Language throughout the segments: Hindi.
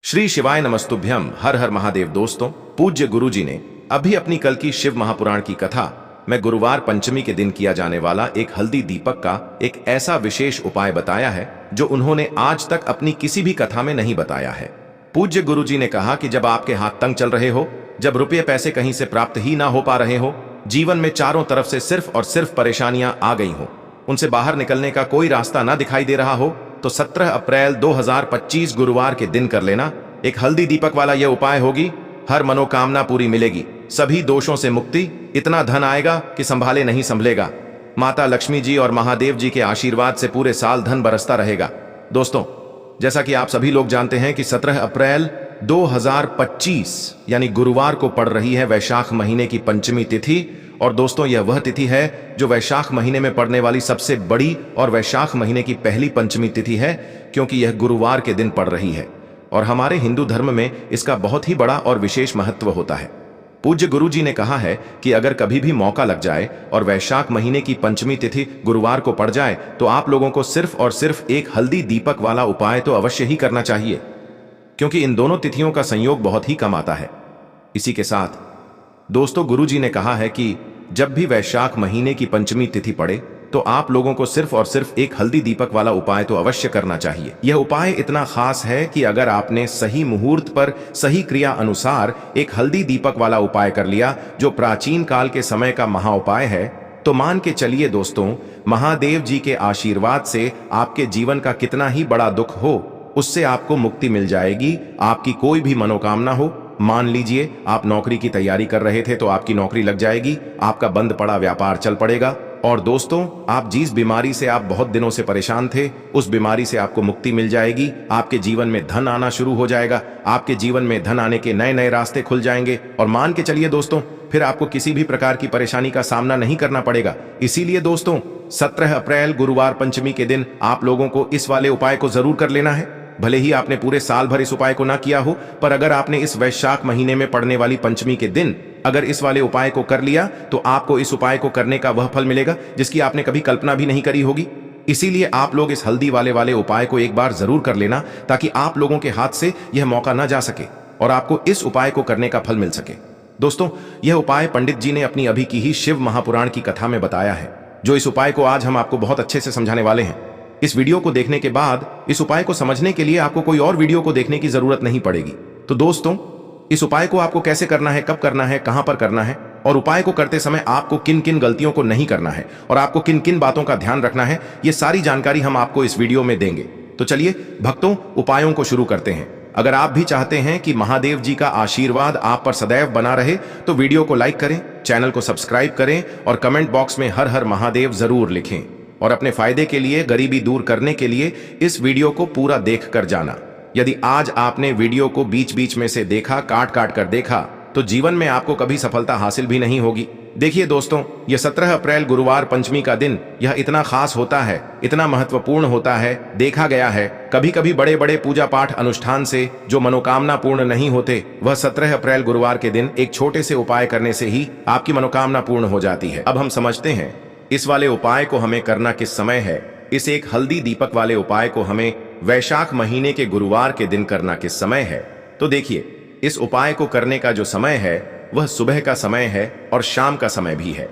श्री शिवाय नमस्तुभ्यम। हर हर महादेव। दोस्तों, पूज्य गुरु जी ने अभी अपनी कल की शिव महापुराण की कथा में गुरुवार पंचमी के दिन किया जाने वाला एक हल्दी दीपक का एक ऐसा विशेष उपाय बताया है जो उन्होंने आज तक अपनी किसी भी कथा में नहीं बताया है। पूज्य गुरु जी ने कहा कि जब आपके हाथ तंग चल रहे हो, जब रुपये पैसे कहीं से प्राप्त ही ना हो पा रहे हो, जीवन में चारों तरफ से सिर्फ और सिर्फ परेशानियां आ गई हो, उनसे बाहर निकलने का कोई रास्ता ना दिखाई दे रहा हो, तो 17 अप्रैल 2025 गुरुवार के दिन कर लेना। एक हल्दी दीपक वाला यह उपाय होगी, हर मनोकामना पूरी मिलेगी, सभी दोषों से मुक्ति, इतना धन आएगा कि संभाले नहीं संभलेगा। माता लक्ष्मी जी और महादेव जी के आशीर्वाद से पूरे साल धन बरसता रहेगा। दोस्तों, जैसा कि आप सभी लोग जानते हैं कि 17 अप्रैल 2025 यानी गुरुवार को पड़ रही है वैशाख महीने की पंचमी तिथि। और दोस्तों, यह वह तिथि है जो वैशाख महीने में पड़ने वाली सबसे बड़ी और वैशाख महीने की पहली पंचमी तिथि है, क्योंकि यह गुरुवार के दिन पड़ रही है और हमारे हिंदू धर्म में इसका बहुत ही बड़ा और विशेष महत्व होता है। पूज्य गुरु जी ने कहा है कि अगर कभी भी मौका लग जाए और वैशाख महीने की पंचमी तिथि गुरुवार को पड़ जाए तो आप लोगों को सिर्फ और सिर्फ एक हल्दी दीपक वाला उपाय तो अवश्य ही करना चाहिए, क्योंकि इन दोनों तिथियों का संयोग बहुत ही कम आता है। इसी के साथ दोस्तों, गुरु जी ने कहा है कि जब भी वैशाख महीने की पंचमी तिथि पड़े तो आप लोगों को सिर्फ और सिर्फ एक हल्दी दीपक वाला उपाय तो अवश्य करना चाहिए। यह उपाय इतना खास है कि अगर आपने सही मुहूर्त पर सही क्रिया अनुसार एक हल्दी दीपक वाला उपाय कर लिया, जो प्राचीन काल के समय का महा उपाय है, तो मान के चलिए दोस्तों, महादेव जी के आशीर्वाद से आपके जीवन का कितना ही बड़ा दुख हो, उससे आपको मुक्ति मिल जाएगी। आपकी कोई भी मनोकामना हो, मान लीजिए आप नौकरी की तैयारी कर रहे थे तो आपकी नौकरी लग जाएगी, आपका बंद पड़ा व्यापार चल पड़ेगा। और दोस्तों, आप जिस बीमारी से आप बहुत दिनों से परेशान थे, उस बीमारी से आपको मुक्ति मिल जाएगी। आपके जीवन में धन आना शुरू हो जाएगा, आपके जीवन में धन आने के नए नए रास्ते खुल जाएंगे। और मान के चलिए दोस्तों, फिर आपको किसी भी प्रकार की परेशानी का सामना नहीं करना पड़ेगा। इसीलिए दोस्तों, 17 अप्रैल गुरुवार पंचमी के दिन आप लोगों को इस वाले उपाय को जरूर कर लेना है। भले ही आपने पूरे साल भर इस उपाय को ना किया हो, पर अगर आपने इस वैशाख महीने में पड़ने वाली पंचमी के दिन अगर इस वाले उपाय को कर लिया तो आपको इस उपाय को करने का वह फल मिलेगा जिसकी आपने कभी कल्पना भी नहीं करी होगी। इसीलिए आप लोग इस हल्दी वाले उपाय को एक बार जरूर कर लेना, ताकि आप लोगों के हाथ से यह मौका ना जा सके और आपको इस उपाय को करने का फल मिल सके। दोस्तों, यह उपाय पंडित जी ने अपनी अभी की ही शिव महापुराण की कथा में बताया है, जो इस उपाय को आज हम आपको बहुत अच्छे से समझाने वाले हैं। इस वीडियो को देखने के बाद इस उपाय को समझने के लिए आपको कोई और वीडियो को देखने की जरूरत नहीं पड़ेगी। तो दोस्तों, इस उपाय को आपको कैसे करना है, कब करना है, कहां पर करना है और उपाय को करते समय आपको किन किन गलतियों को नहीं करना है और आपको किन किन बातों का ध्यान रखना है, ये सारी जानकारी हम आपको इस वीडियो में देंगे। तो चलिए भक्तों, उपायों को शुरू करते हैं। अगर आप भी चाहते हैं कि महादेव जी का आशीर्वाद आप पर सदैव बना रहे तो वीडियो को लाइक करें, चैनल को सब्सक्राइब करें और कमेंट बॉक्स में हर हर महादेव जरूर लिखें। और अपने फायदे के लिए, गरीबी दूर करने के लिए इस वीडियो को पूरा देख कर जाना। यदि आज आपने वीडियो को बीच बीच में से देखा, काट काट कर देखा, तो जीवन में आपको कभी सफलता हासिल भी नहीं होगी। देखिए दोस्तों, यह 17 अप्रैल गुरुवार पंचमी का दिन यह इतना खास होता है, इतना महत्वपूर्ण होता है। देखा गया है कभी कभी बड़े बड़े पूजा पाठ अनुष्ठान से जो मनोकामना पूर्ण नहीं होते, वह 17 अप्रैल गुरुवार के दिन एक छोटे से उपाय करने से ही आपकी मनोकामना पूर्ण हो जाती है। अब हम समझते हैं इस वाले उपाय को हमें करना किस समय है। इस एक हल्दी दीपक वाले उपाय को हमें वैशाख महीने के गुरुवार के दिन करना किस समय है। तो देखिए, इस उपाय को करने का जो समय है वह सुबह का समय है और शाम का समय भी है।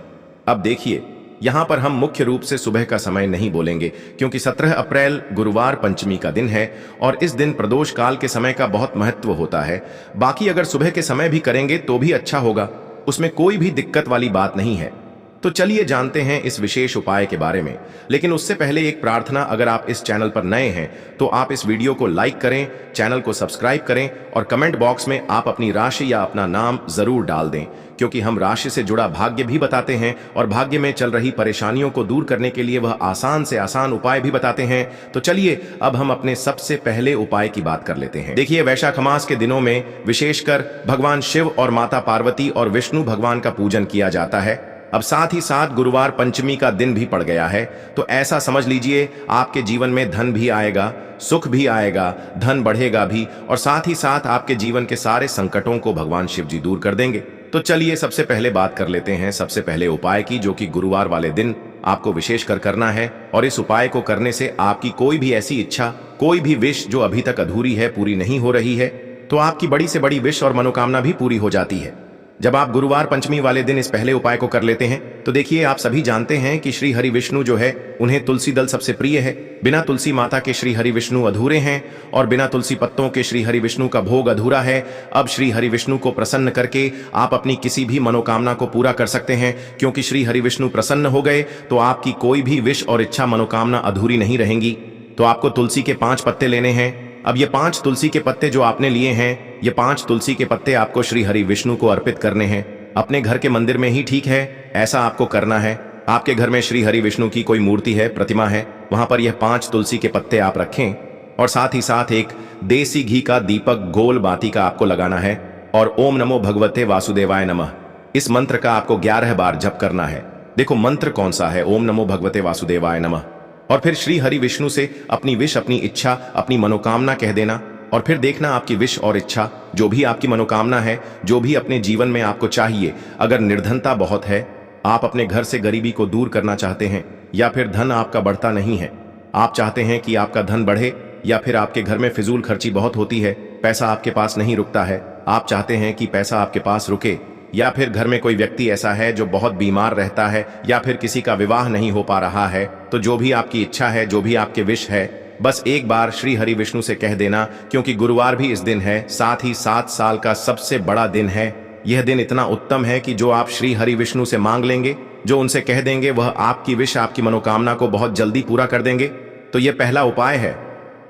अब देखिए, यहां पर हम मुख्य रूप से सुबह का समय नहीं बोलेंगे, क्योंकि 17 अप्रैल गुरुवार पंचमी का दिन है और इस दिन प्रदोष काल के समय का बहुत महत्व होता है। बाकी अगर सुबह के समय भी करेंगे तो भी अच्छा होगा, उसमें कोई भी दिक्कत वाली बात नहीं है। तो चलिए जानते हैं इस विशेष उपाय के बारे में। लेकिन उससे पहले एक प्रार्थना, अगर आप इस चैनल पर नए हैं तो आप इस वीडियो को लाइक करें, चैनल को सब्सक्राइब करें और कमेंट बॉक्स में आप अपनी राशि या अपना नाम जरूर डाल दें, क्योंकि हम राशि से जुड़ा भाग्य भी बताते हैं और भाग्य में चल रही परेशानियों को दूर करने के लिए वह आसान से आसान उपाय भी बताते हैं। तो चलिए अब हम अपने सबसे पहले उपाय की बात कर लेते हैं। देखिए, वैशाख मास के दिनों में विशेषकर भगवान शिव और माता पार्वती और विष्णु भगवान का पूजन किया जाता है। अब साथ ही साथ गुरुवार पंचमी का दिन भी पड़ गया है, तो ऐसा समझ लीजिए आपके जीवन में धन भी आएगा, सुख भी आएगा, धन बढ़ेगा भी और साथ ही साथ आपके जीवन के सारे संकटों को भगवान शिव जी दूर कर देंगे। तो चलिए सबसे पहले बात कर लेते हैं सबसे पहले उपाय की, जो कि गुरुवार वाले दिन आपको विशेष कर करना है। और इस उपाय को करने से आपकी कोई भी ऐसी इच्छा, कोई भी विश जो अभी तक अधूरी है, पूरी नहीं हो रही है, तो आपकी बड़ी से बड़ी विश और मनोकामना भी पूरी हो जाती है। जब आप गुरुवार पंचमी वाले दिन इस पहले उपाय को कर लेते हैं तो देखिए, आप सभी जानते हैं कि श्री हरि विष्णु जो है, उन्हें तुलसी दल सबसे प्रिय है। बिना तुलसी माता के श्री हरि विष्णु अधूरे हैं और बिना तुलसी पत्तों के श्री हरि विष्णु का भोग अधूरा है। अब श्री हरि विष्णु को प्रसन्न करके आप अपनी किसी भी मनोकामना को पूरा कर सकते हैं, क्योंकि श्री हरि विष्णु प्रसन्न हो गए तो आपकी कोई भी विश और इच्छा मनोकामना अधूरी नहीं रहेंगी। तो आपको तुलसी के 5 पत्ते लेने हैं। अब ये 5 तुलसी के पत्ते जो आपने लिए हैं, ये 5 तुलसी के पत्ते आपको श्री हरि विष्णु को अर्पित करने हैं। अपने घर के मंदिर में ही ठीक है, ऐसा आपको करना है। आपके घर में श्री हरि विष्णु की कोई मूर्ति है, प्रतिमा है, वहां पर यह 5 तुलसी के पत्ते आप रखें और साथ ही साथ एक देसी घी का दीपक गोल बाती का आपको लगाना है और ओम नमो भगवते वासुदेवाय नमः, इस मंत्र का आपको 11 बार जप करना है। देखो मंत्र कौन सा है, ओम नमो भगवते वासुदेवाय नमः। और फिर श्री हरि विष्णु से अपनी विश, अपनी इच्छा, अपनी मनोकामना कह देना और फिर देखना आपकी विश और इच्छा, जो भी आपकी मनोकामना है, जो भी अपने जीवन में आपको चाहिए। अगर निर्धनता बहुत है, आप अपने घर से गरीबी को दूर करना चाहते हैं, या फिर धन आपका बढ़ता नहीं है, आप चाहते हैं कि आपका धन बढ़े, या फिर आपके घर में फिजूल खर्ची बहुत होती है, पैसा आपके पास नहीं रुकता है, आप चाहते हैं कि पैसा आपके पास रुके, या फिर घर में कोई व्यक्ति ऐसा है जो बहुत बीमार रहता है, या फिर किसी का विवाह नहीं हो पा रहा है, तो जो भी आपकी इच्छा है, जो भी आपके विश है, बस एक बार श्री हरि विष्णु से कह देना। क्योंकि गुरुवार भी इस दिन है, साथ ही 7 साल का सबसे बड़ा दिन है। यह दिन इतना उत्तम है कि जो आप श्री हरि विष्णु से मांग लेंगे, जो उनसे कह देंगे, वह आपकी विश, आपकी मनोकामना को बहुत जल्दी पूरा कर देंगे। तो यह पहला उपाय है।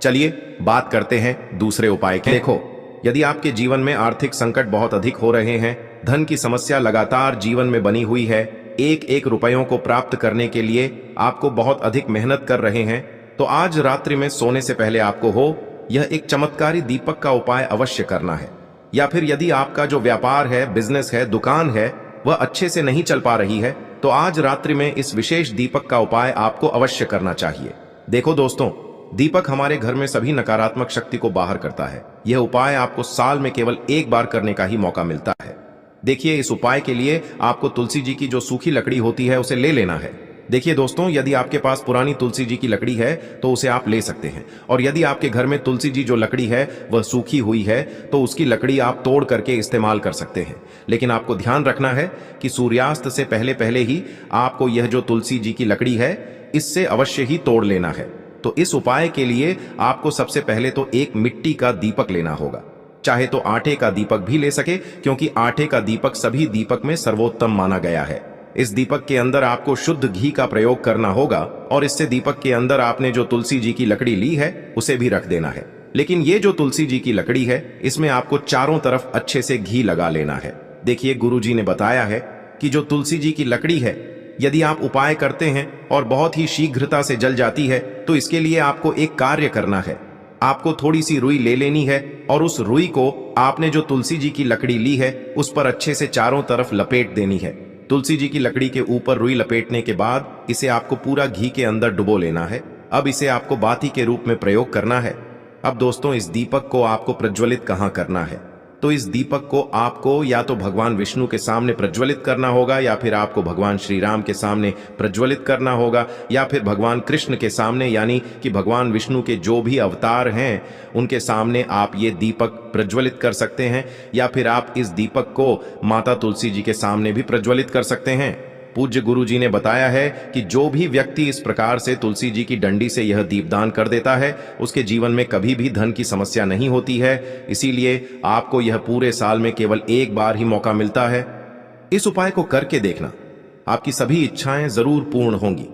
चलिए बात करते हैं दूसरे उपाय की। देखो, यदि आपके जीवन में आर्थिक संकट बहुत अधिक हो रहे हैं, धन की समस्या लगातार जीवन में बनी हुई है, एक एक रुपयों को प्राप्त करने के लिए आपको बहुत अधिक मेहनत कर रहे हैं, तो आज रात्रि में सोने से पहले आपको यह एक चमत्कारी दीपक का उपाय अवश्य करना है। या फिर यदि आपका जो व्यापार है, बिजनेस है, दुकान है, वह अच्छे से नहीं चल पा रही है, तो आज रात्रि में इस विशेष दीपक का उपाय आपको अवश्य करना चाहिए। देखो दोस्तों, दीपक हमारे घर में सभी नकारात्मक शक्ति को बाहर करता है। यह उपाय आपको साल में केवल एक बार करने का ही मौका मिलता है। देखिए, इस उपाय के लिए आपको तुलसी जी की जो सूखी लकड़ी होती है, उसे ले लेना है। देखिए दोस्तों, यदि आपके पास पुरानी तुलसी जी की लकड़ी है तो उसे आप ले सकते हैं, और यदि आपके घर में तुलसी जी जो लकड़ी है वह सूखी हुई है तो उसकी लकड़ी आप तोड़ करके इस्तेमाल कर सकते हैं। लेकिन आपको ध्यान रखना है कि सूर्यास्त से पहले पहले ही आपको यह जो तुलसी जी की लकड़ी है, इससे अवश्य ही तोड़ लेना है। तो इस उपाय के लिए आपको सबसे पहले तो एक मिट्टी का दीपक लेना होगा। चाहे तो आटे का दीपक भी ले सके, क्योंकि आटे का दीपक सभी दीपक में सर्वोत्तम माना गया है। इस दीपक के अंदर आपको शुद्ध घी का प्रयोग करना होगा और इससे दीपक के अंदर आपने जो तुलसी जी की लकड़ी ली है उसे भी रख देना है। लेकिन ये जो तुलसी जी की लकड़ी है, इसमें आपको चारों तरफ अच्छे से घी लगा लेना है। देखिए, गुरु जी ने बताया है कि जो तुलसी जी की लकड़ी है, यदि आप उपाय करते हैं और बहुत ही शीघ्रता से जल जाती है, तो इसके लिए आपको एक कार्य करना है। आपको थोड़ी सी रुई ले लेनी है और उस रुई को आपने जो तुलसी जी की लकड़ी ली है उस पर अच्छे से चारों तरफ लपेट देनी है। तुलसी जी की लकड़ी के ऊपर रुई लपेटने के बाद इसे आपको पूरा घी के अंदर डुबो लेना है। अब इसे आपको बाती के रूप में प्रयोग करना है। अब दोस्तों, इस दीपक को आपको प्रज्वलित कहाँ करना है? तो इस दीपक को आपको या तो भगवान विष्णु के सामने प्रज्वलित करना होगा, या फिर आपको भगवान श्री राम के सामने प्रज्वलित करना होगा, या फिर भगवान कृष्ण के सामने, यानी कि भगवान विष्णु के जो भी अवतार हैं उनके सामने आप ये दीपक प्रज्वलित कर सकते हैं। या फिर आप इस दीपक को माता तुलसी जी के सामने भी प्रज्वलित कर सकते हैं। पूज्य गुरु जी ने बताया है कि जो भी व्यक्ति इस प्रकार से तुलसी जी की डंडी से यह दीपदान कर देता है, उसके जीवन में कभी भी धन की समस्या नहीं होती है। इसीलिए आपको यह पूरे साल में केवल एक बार ही मौका मिलता है। इस उपाय को करके देखना, आपकी सभी इच्छाएं जरूर पूर्ण होंगी।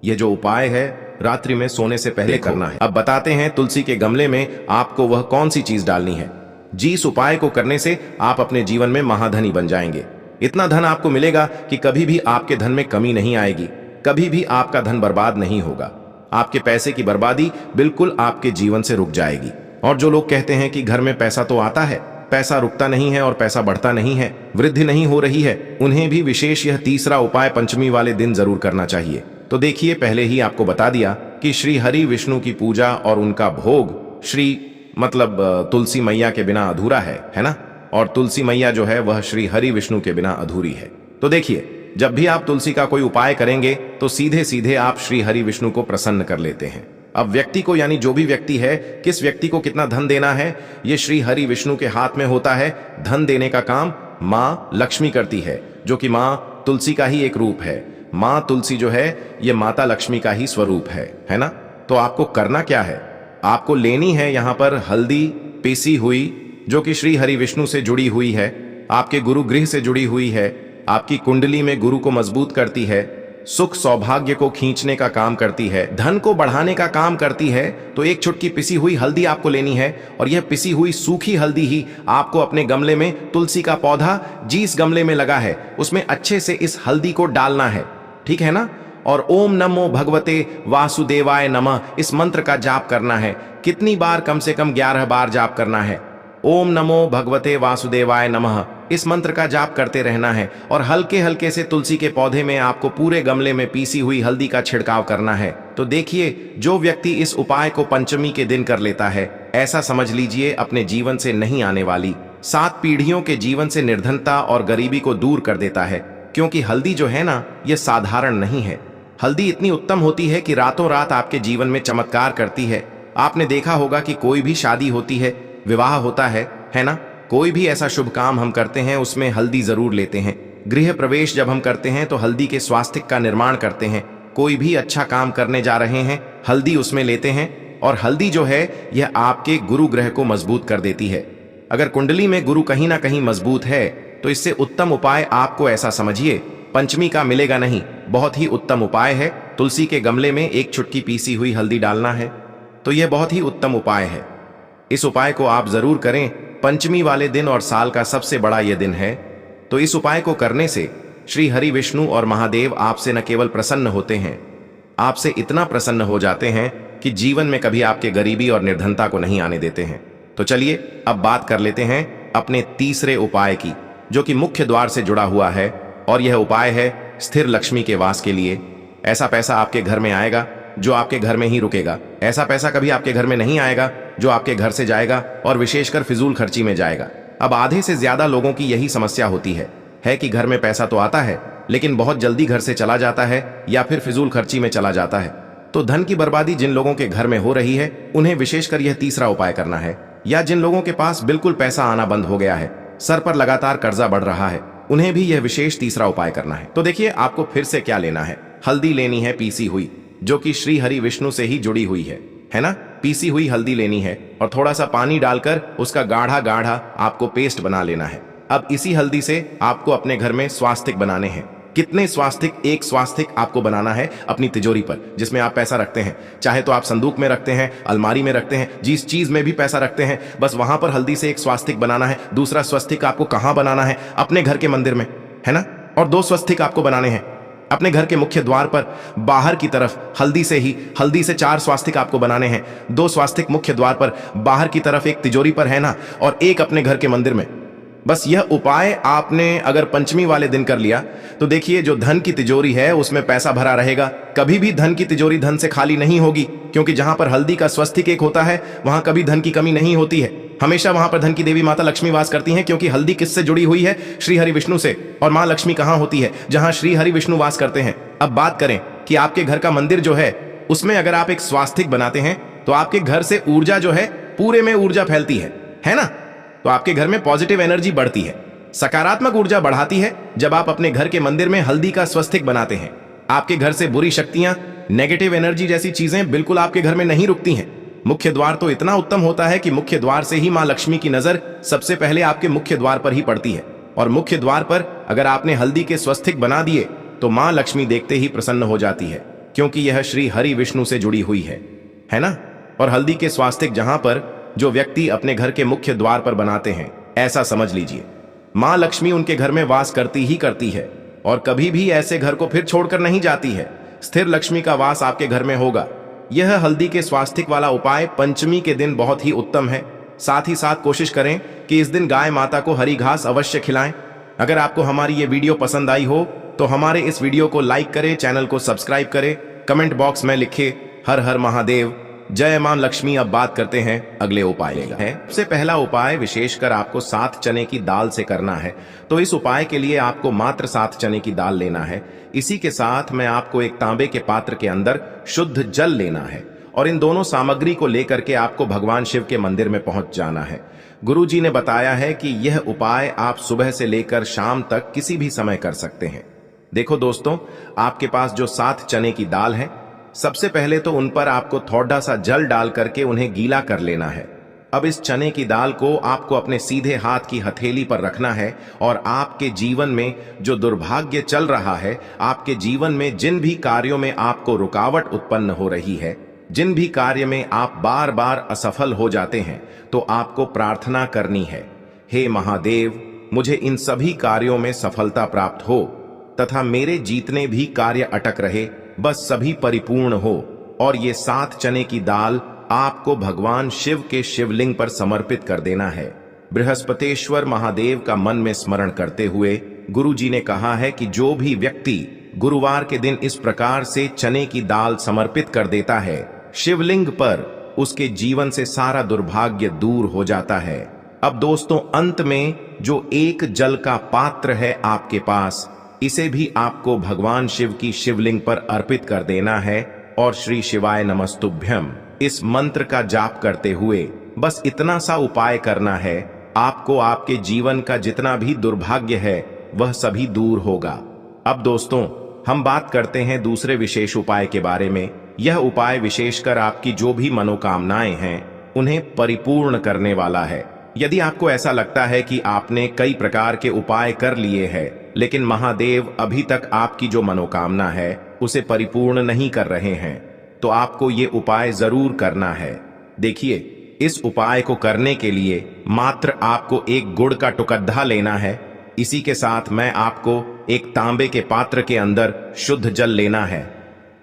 यह जो उपाय है रात्रि में सोने से पहले करना है। अब बताते हैं तुलसी के गमले में आपको वह कौन सी चीज डालनी है। जी, इस उपाय को करने से आप अपने जीवन में महाधनी बन जाएंगे। इतना धन आपको मिलेगा कि कभी भी आपके धन में कमी नहीं आएगी, कभी भी आपका धन बर्बाद नहीं होगा। आपके पैसे की बर्बादी बिल्कुल आपके जीवन से रुक जाएगी। और जो लोग कहते हैं कि घर में पैसा तो आता है, पैसा रुकता नहीं है और पैसा बढ़ता नहीं है, वृद्धि नहीं हो रही है, उन्हें भी विशेष यह तीसरा उपाय पंचमी वाले दिन जरूर करना चाहिए। तो देखिए, पहले ही आपको बता दिया कि श्री हरि विष्णु की पूजा और उनका भोग तुलसी मैया के बिना अधूरा है ना। और तुलसी मैया जो है वह श्री हरि विष्णु के बिना अधूरी है। तो देखिए, जब भी आप तुलसी का कोई उपाय करेंगे तो सीधे सीधे आप श्री हरि विष्णु को प्रसन्न कर लेते हैं। अब व्यक्ति को, यानी जो भी व्यक्ति है, किस व्यक्ति को कितना धन देना है, ये श्री हरि विष्णु के हाथ में होता है। धन देने का काम माँ लक्ष्मी करती है, जो कि माँ तुलसी का ही एक रूप है। माँ तुलसी जो है ये माता लक्ष्मी का ही स्वरूप है ना। तो आपको करना क्या है, आपको लेनी है यहाँ पर हल्दी पीसी हुई, जो कि श्री हरि विष्णु से जुड़ी हुई है, आपके गुरु गृह से जुड़ी हुई है, आपकी कुंडली में गुरु को मजबूत करती है, सुख सौभाग्य को खींचने का काम करती है, धन को बढ़ाने का काम करती है। तो एक चुटकी पिसी हुई हल्दी आपको लेनी है, और यह पिसी हुई सूखी हल्दी ही आपको अपने गमले में, तुलसी का पौधा जिस गमले में लगा है उसमें अच्छे से इस हल्दी को डालना है, ठीक है ना। और ओम नमो भगवते वासुदेवाय नमः इस मंत्र का जाप करना है। कितनी बार? कम से कम 11 बार जाप करना है। ओम नमो भगवते वासुदेवाय नमः इस मंत्र का जाप करते रहना है, और हल्के हल्के से तुलसी के पौधे में आपको पूरे गमले में पीसी हुई हल्दी का छिड़काव करना है। तो देखिए, जो व्यक्ति इस उपाय को पंचमी के दिन कर लेता है, ऐसा समझ लीजिए अपने जीवन से नहीं आने वाली 7 पीढ़ियों के जीवन से निर्धनता और गरीबी को दूर कर देता है। क्योंकि हल्दी जो है ना, यह साधारण नहीं है। हल्दी इतनी उत्तम होती है कि रातों रात आपके जीवन में चमत्कार करती है। आपने देखा होगा कि कोई भी शादी होती है, विवाह होता है ना, कोई भी ऐसा शुभ काम हम करते हैं उसमें हल्दी जरूर लेते हैं। गृह प्रवेश जब हम करते हैं तो हल्दी के स्वास्तिक का निर्माण करते हैं। कोई भी अच्छा काम करने जा रहे हैं, हल्दी उसमें लेते हैं। और हल्दी जो है यह आपके गुरु ग्रह को मजबूत कर देती है। अगर कुंडली में गुरु कहीं ना कहीं मजबूत है तो इससे उत्तम उपाय आपको, ऐसा समझिए, पंचमी का मिलेगा नहीं। बहुत ही उत्तम उपाय है। तुलसी के गमले में एक चुटकी पीसी हुई हल्दी डालना है, तो यह बहुत ही उत्तम उपाय है। इस उपाय को आप जरूर करें पंचमी वाले दिन, और साल का सबसे बड़ा यह दिन है। तो इस उपाय को करने से श्री हरि विष्णु और महादेव आपसे न केवल प्रसन्न होते हैं, आपसे इतना प्रसन्न हो जाते हैं कि जीवन में कभी आपके गरीबी और निर्धनता को नहीं आने देते हैं। तो चलिए अब बात कर लेते हैं अपने तीसरे उपाय की, जो कि मुख्य द्वार से जुड़ा हुआ है। और यह उपाय है स्थिर लक्ष्मी के वास के लिए। ऐसा पैसा आपके घर में आएगा जो आपके घर में ही रुकेगा। ऐसा पैसा कभी आपके घर में नहीं आएगा जो आपके घर से जाएगा, और विशेषकर फिजूल खर्ची में जाएगा। अब आधे से ज्यादा लोगों की यही समस्या होती है कि घर में पैसा तो आता है लेकिन बहुत जल्दी घर से चला जाता है, या फिर फिजूल खर्ची में चला जाता है। तो धन की बर्बादी जिन लोगों के घर में हो रही है उन्हें विशेषकर यह तीसरा उपाय करना है। या जिन लोगों के पास बिल्कुल पैसा आना बंद हो गया है, सर पर लगातार कर्जा बढ़ रहा है, उन्हें भी यह विशेष तीसरा उपाय करना है। तो देखिए, आपको फिर से क्या लेना है, हल्दी लेनी है पीसी हुई, जो कि श्री हरि विष्णु से ही जुड़ी हुई है ना। पीसी हुई हल्दी लेनी है और थोड़ा सा पानी डालकर उसका गाढ़ा गाढ़ा आपको पेस्ट बना लेना है। अब इसी हल्दी से आपको अपने घर में स्वास्तिक बनाने हैं। कितने स्वास्तिक? एक स्वास्तिक आपको बनाना है अपनी तिजोरी पर, जिसमें आप पैसा रखते हैं। चाहे तो आप संदूक में रखते हैं, अलमारी में रखते हैं, जिस चीज में भी पैसा रखते हैं, बस वहां पर हल्दी से एक स्वास्तिक बनाना है। दूसरा स्वस्तिक आपको कहां बनाना है? अपने घर के मंदिर में, है ना। और 2 स्वस्तिक आपको बनाने हैं अपने घर के मुख्य द्वार पर बाहर की तरफ। हल्दी से 4 स्वास्तिक आपको बनाने हैं। 2 स्वास्तिक मुख्य द्वार पर बाहर की तरफ, एक तिजोरी पर, है ना, और एक अपने घर के मंदिर में। बस यह उपाय आपने अगर पंचमी वाले दिन कर लिया तो देखिए, जो धन की तिजोरी है उसमें पैसा भरा रहेगा। कभी भी धन की तिजोरी धन से खाली नहीं होगी, क्योंकि जहां पर हल्दी का स्वस्तिक एक होता है वहां कभी धन की कमी नहीं होती है। हमेशा वहां पर धन की देवी माता लक्ष्मी वास करती हैं, क्योंकि हल्दी किससे जुड़ी हुई है? श्री हरि विष्णु से। और मां लक्ष्मी कहां होती है? जहां श्री हरि विष्णु वास करते हैं। अब बात करें कि आपके घर का मंदिर जो है उसमें अगर आप एक स्वास्तिक बनाते हैं तो आपके घर से ऊर्जा जो है, पूरे में ऊर्जा फैलती है ना। तो आपके घर में पॉजिटिव एनर्जी बढ़ती है, सकारात्मक ऊर्जा बढ़ाती है। जब आप अपने घर के मंदिर में हल्दी का स्वस्तिक बनाते हैं, आपके घर से बुरी शक्तियां, नेगेटिव एनर्जी जैसी चीजें बिल्कुल आपके घर में नहीं रुकती हैं। मुख्य द्वार तो इतना उत्तम होता है कि मुख्य द्वार से ही मां लक्ष्मी की नजर सबसे पहले आपके मुख्य द्वार पर ही पड़ती है। और मुख्य द्वार पर अगर आपने हल्दी के स्वस्तिक बना दिए तो मां लक्ष्मी देखते ही प्रसन्न हो जाती है, क्योंकि यह श्री हरि विष्णु से जुड़ी हुई है ना। और हल्दी के स्वास्तिक जहां पर जो व्यक्ति अपने घर के मुख्य द्वार पर बनाते हैं, ऐसा समझ लीजिए मां लक्ष्मी उनके घर में वास करती ही करती है, और कभी भी ऐसे घर को फिर छोड़कर नहीं जाती है। स्थिर लक्ष्मी का वास आपके घर में होगा। यह हल्दी के स्वास्तिक वाला उपाय पंचमी के दिन बहुत ही उत्तम है। साथ ही साथ कोशिश करें कि इस दिन गाय माता को हरी घास अवश्य खिलाएं। अगर आपको हमारी ये वीडियो पसंद आई हो तो हमारे इस वीडियो को लाइक करें, चैनल को सब्सक्राइब करें, कमेंट बॉक्स में लिखें हर हर महादेव। जय मां लक्ष्मी। अब बात करते हैं अगले उपाय है। सबसे पहला उपाय विशेषकर आपको 7 चने की दाल से करना है। तो इस उपाय के लिए आपको मात्र 7 चने की दाल लेना है। इसी के साथ में आपको एक तांबे के पात्र के अंदर शुद्ध जल लेना है और इन दोनों सामग्री को लेकर के आपको भगवान शिव के मंदिर में पहुंच जाना है। गुरु जी ने बताया है कि यह उपाय आप सुबह से लेकर शाम तक किसी भी समय कर सकते हैं। देखो दोस्तों, आपके पास जो 7 चने की दाल है, सबसे पहले तो उन पर आपको थोड़ा सा जल डाल करके उन्हें गीला कर लेना है। अब इस चने की दाल को आपको अपने सीधे हाथ की हथेली पर रखना है और आपके जीवन में जो दुर्भाग्य चल रहा है, आपके जीवन में जिन भी कार्यों में आपको रुकावट उत्पन्न हो रही है, जिन भी कार्य में आप बार बार असफल हो जाते हैं, तो आपको प्रार्थना करनी है, हे महादेव, मुझे इन सभी कार्यों में सफलता प्राप्त हो तथा मेरे जितने भी कार्य अटक रहे बस सभी परिपूर्ण हो। और ये 7 चने की दाल आपको भगवान शिव के शिवलिंग पर समर्पित कर देना है। बृहस्पतेश्वर महादेव का मन में स्मरण करते हुए गुरु जी ने कहा है कि जो भी व्यक्ति गुरुवार के दिन इस प्रकार से चने की दाल समर्पित कर देता है शिवलिंग पर, उसके जीवन से सारा दुर्भाग्य दूर हो जाता है। अब दोस्तों, अंत में जो एक जल का पात्र है आपके पास, इसे भी आपको भगवान शिव की शिवलिंग पर अर्पित कर देना है और श्री शिवाय नमस्तुभ्यम इस मंत्र का जाप करते हुए बस इतना सा उपाय करना है। आपको आपके जीवन का जितना भी दुर्भाग्य है वह सभी दूर होगा। अब दोस्तों, हम बात करते हैं दूसरे विशेष उपाय के बारे में। यह उपाय विशेषकर आपकी जो भी मनोकामनाएं हैं उन्हें परिपूर्ण करने वाला है। यदि आपको ऐसा लगता है कि आपने कई प्रकार के उपाय कर लिए हैं लेकिन महादेव अभी तक आपकी जो मनोकामना है उसे परिपूर्ण नहीं कर रहे हैं, तो आपको ये उपाय जरूर करना है। देखिए, इस उपाय को करने के लिए मात्र आपको एक गुड़ का टुकड़ा लेना है। इसी के साथ मैं आपको एक तांबे के पात्र के अंदर शुद्ध जल लेना है।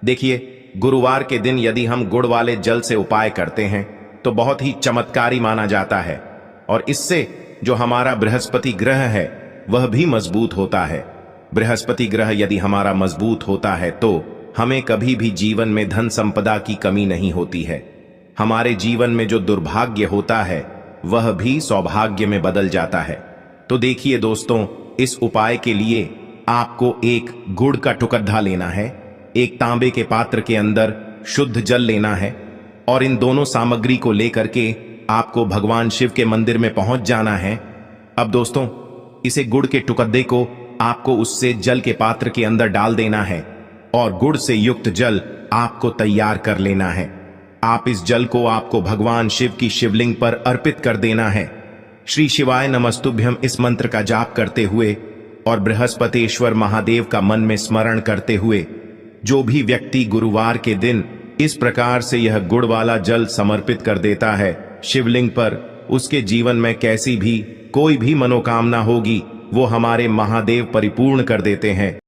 देखिए, गुरुवार के दिन यदि हम गुड़ वाले जल से उपाय करते हैं तो बहुत ही चमत्कारी माना जाता है और इससे जो हमारा बृहस्पति ग्रह है वह भी मजबूत होता है। बृहस्पति ग्रह यदि हमारा मजबूत होता है तो हमें कभी भी जीवन में धन संपदा की कमी नहीं होती है। हमारे जीवन में जो दुर्भाग्य होता है वह भी सौभाग्य में बदल जाता है। तो देखिए दोस्तों, इस उपाय के लिए आपको एक गुड़ का टुकड़ा लेना है, एक तांबे के पात्र के अंदर शुद्ध जल लेना है और इन दोनों सामग्री को लेकर के आपको भगवान शिव के मंदिर में पहुंच जाना है। अब दोस्तों, इसे गुड़ के टुकड़े को आपको उससे जल के पात्र के अंदर डाल देना है और गुड़ से युक्त जल आपको तैयार कर लेना है। आप इस जल को आपको भगवान शिव की शिवलिंग पर अर्पित कर देना है। श्री शिवाय नमस्तुभ्यम इस मंत्र का जाप करते हुए और बृहस्पतेश्वर महादेव का मन में स्मरण करते हुए जो भी व्यक्ति गुरुवार के दिन इस प्रकार से यह गुड़ वाला जल समर्पित कर देता है शिवलिंग पर, उसके जीवन में कैसी भी कोई भी मनोकामना होगी वो हमारे महादेव परिपूर्ण कर देते हैं।